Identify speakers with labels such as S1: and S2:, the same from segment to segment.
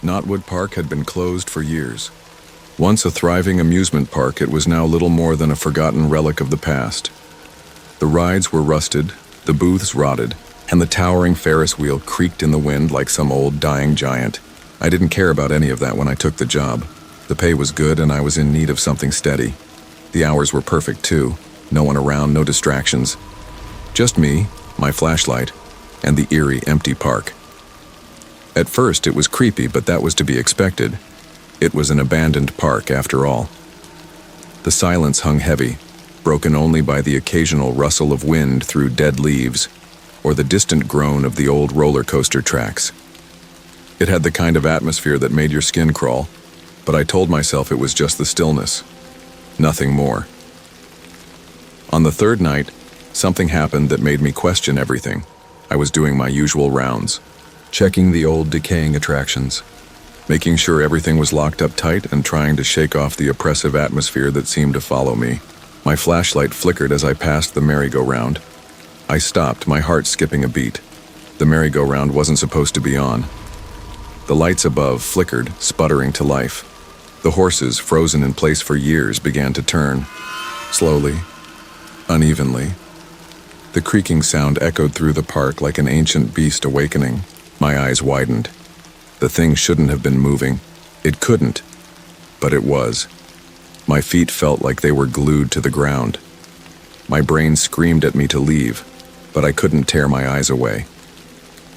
S1: Knotwood Park had been closed for years. Once a thriving amusement park, it was now little more than a forgotten relic of the past. The rides were rusted, the booths rotted, and the towering Ferris wheel creaked in the wind like some old dying giant. I didn't care about any of that when I took the job. The pay was good and I was in need of something steady. The hours were perfect too. No one around, no distractions. Just me, my flashlight, and the eerie, empty park. At first it was creepy, but that was to be expected. It was an abandoned park after all. The silence hung heavy, broken only by the occasional rustle of wind through dead leaves, or the distant groan of the old roller coaster tracks. It had the kind of atmosphere that made your skin crawl, but I told myself it was just the stillness. Nothing more. On the third night, something happened that made me question everything. I was doing my usual rounds, checking the old decaying attractions, making sure everything was locked up tight and trying to shake off the oppressive atmosphere that seemed to follow me. My flashlight flickered as I passed the merry-go-round. I stopped, my heart skipping a beat. The merry-go-round wasn't supposed to be on. The lights above flickered, sputtering to life. The horses, frozen in place for years, began to turn. Slowly, unevenly. The creaking sound echoed through the park like an ancient beast awakening. My eyes widened. The thing shouldn't have been moving. It couldn't. But it was. My feet felt like they were glued to the ground. My brain screamed at me to leave, but I couldn't tear my eyes away.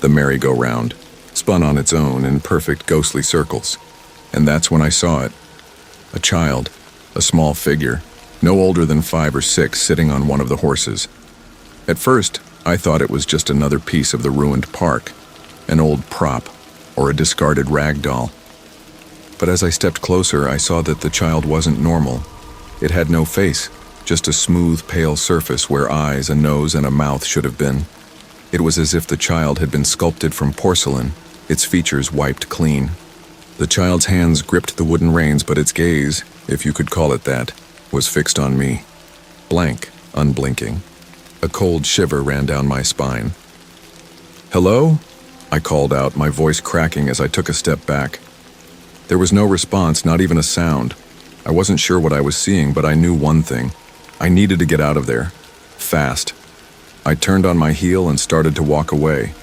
S1: The merry-go-round spun on its own in perfect ghostly circles, and that's when I saw it. A child, a small figure, no older than 5 or 6, sitting on one of the horses. At first, I thought it was just another piece of the ruined park, an old prop, or a discarded rag doll. But as I stepped closer, I saw that the child wasn't normal. It had no face, just a smooth, pale surface where eyes, a nose, and a mouth should have been. It was as if the child had been sculpted from porcelain, its features wiped clean. The child's hands gripped the wooden reins, but its gaze, if you could call it that, was fixed on me. Blank, unblinking. A cold shiver ran down my spine. "Hello?" I called out, my voice cracking as I took a step back. There was no response, not even a sound. I wasn't sure what I was seeing, but I knew one thing. I needed to get out of there. Fast. I turned on my heel and started to walk away.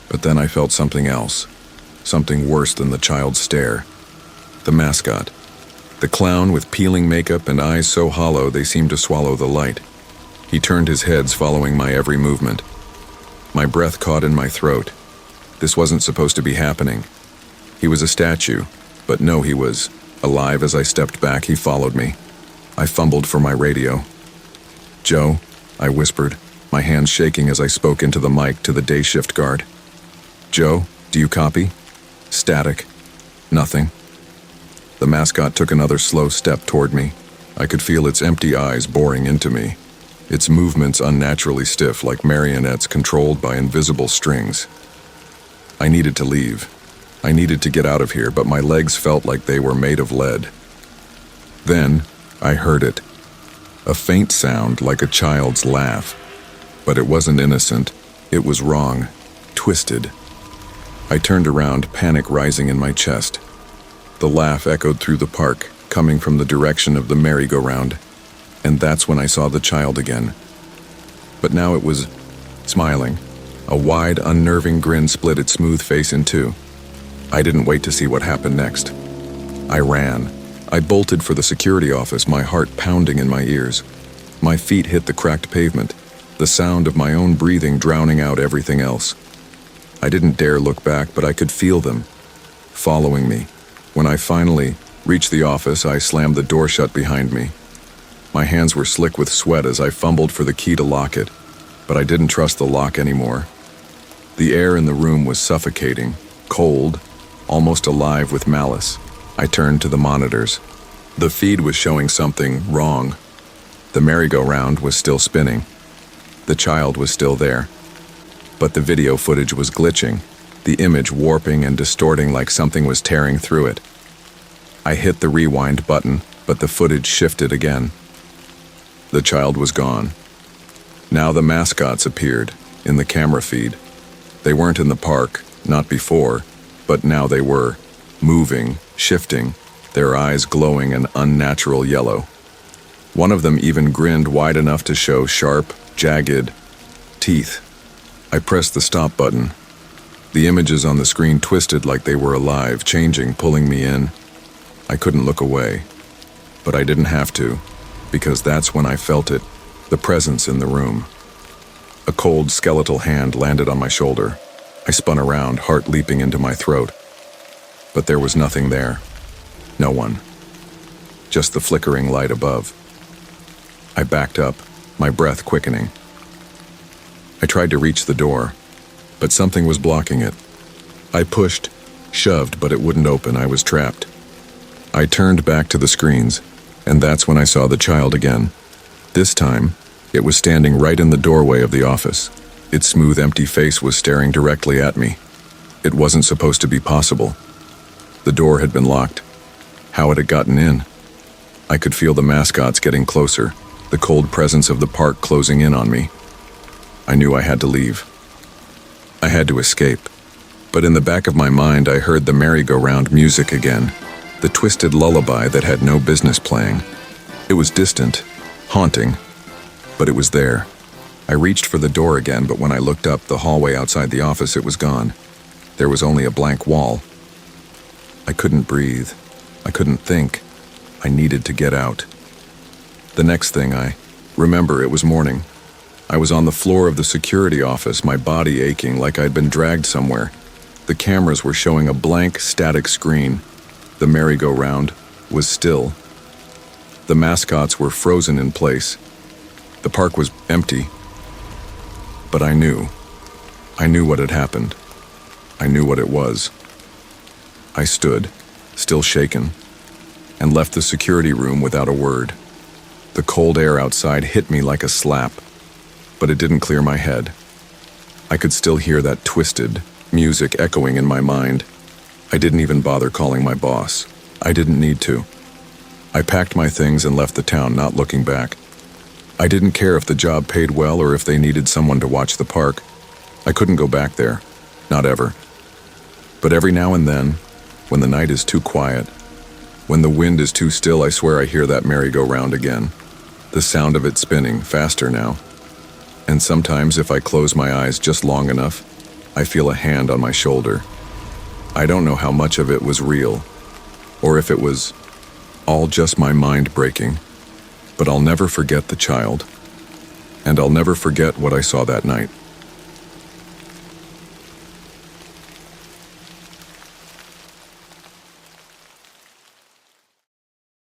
S1: But then I felt something else. Something worse than the child's stare. The mascot. The clown with peeling makeup and eyes so hollow they seemed to swallow the light. He turned his head, following my every movement. My breath caught in my throat. This wasn't supposed to be happening. He was a statue, but no, he was alive. As I stepped back, he followed me. I fumbled for my radio. "Joe," I whispered, my hands shaking as I spoke into the mic to the day shift guard. "Joe, do you copy?" Static. Nothing. The mascot took another slow step toward me. I could feel its empty eyes boring into me, its movements unnaturally stiff like marionettes controlled by invisible strings. I needed to leave. I needed to get out of here, but my legs felt like they were made of lead. Then, I heard it. A faint sound like a child's laugh. But it wasn't innocent. It was wrong. Twisted. I turned around, panic rising in my chest. The laugh echoed through the park, coming from the direction of the merry-go-round. And that's when I saw the child again. But now it was smiling. A wide, unnerving grin split its smooth face in two. I didn't wait to see what happened next. I ran. I bolted for the security office, my heart pounding in my ears. My feet hit the cracked pavement, the sound of my own breathing drowning out everything else. I didn't dare look back, but I could feel them, following me. When I finally reached the office, I slammed the door shut behind me. My hands were slick with sweat as I fumbled for the key to lock it, but I didn't trust the lock anymore. The air in the room was suffocating, cold, almost alive with malice. I turned to the monitors. The feed was showing something wrong. The merry-go-round was still spinning. The child was still there. But the video footage was glitching, the image warping and distorting like something was tearing through it. I hit the rewind button, but the footage shifted again. The child was gone. Now the mascots appeared, in the camera feed. They weren't in the park, not before, but now they were, moving, shifting, their eyes glowing an unnatural yellow. One of them even grinned wide enough to show sharp, jagged teeth. I pressed the stop button. The images on the screen twisted like they were alive, changing, pulling me in. I couldn't look away, but I didn't have to, because that's when I felt it, the presence in the room. A cold, skeletal hand landed on my shoulder. I spun around, heart leaping into my throat. But there was nothing there. No one. Just the flickering light above. I backed up, my breath quickening. I tried to reach the door, but something was blocking it. I pushed, shoved, but it wouldn't open. I was trapped. I turned back to the screens, and that's when I saw the child again. This time, it was standing right in the doorway of the office. Its smooth, empty face was staring directly at me. It wasn't supposed to be possible. The door had been locked. How it had gotten in? I could feel the mascots getting closer, the cold presence of the park closing in on me. I knew I had to leave. I had to escape. But in the back of my mind, I heard the merry-go-round music again, the twisted lullaby that had no business playing. It was distant, haunting, but it was there. I reached for the door again, but when I looked up the hallway outside the office, it was gone. There was only a blank wall. I couldn't breathe. I couldn't think. I needed to get out. The next thing I remember, it was morning. I was on the floor of the security office, my body aching like I'd been dragged somewhere. The cameras were showing a blank, static screen. The merry-go-round was still. The mascots were frozen in place. The park was empty. But I knew. I knew what had happened. I knew what it was. I stood, still shaken, and left the security room without a word. The cold air outside hit me like a slap, but it didn't clear my head. I could still hear that twisted music echoing in my mind. I didn't even bother calling my boss. I didn't need to. I packed my things and left the town, not looking back. I didn't care if the job paid well or if they needed someone to watch the park. I couldn't go back there. Not ever. But every now and then, when the night is too quiet, when the wind is too still, I swear I hear that merry-go-round again. The sound of it spinning, faster now. And sometimes, if I close my eyes just long enough, I feel a hand on my shoulder. I don't know how much of it was real, or if it was all just my mind breaking, but I'll never forget the child, and I'll never forget what I saw that night.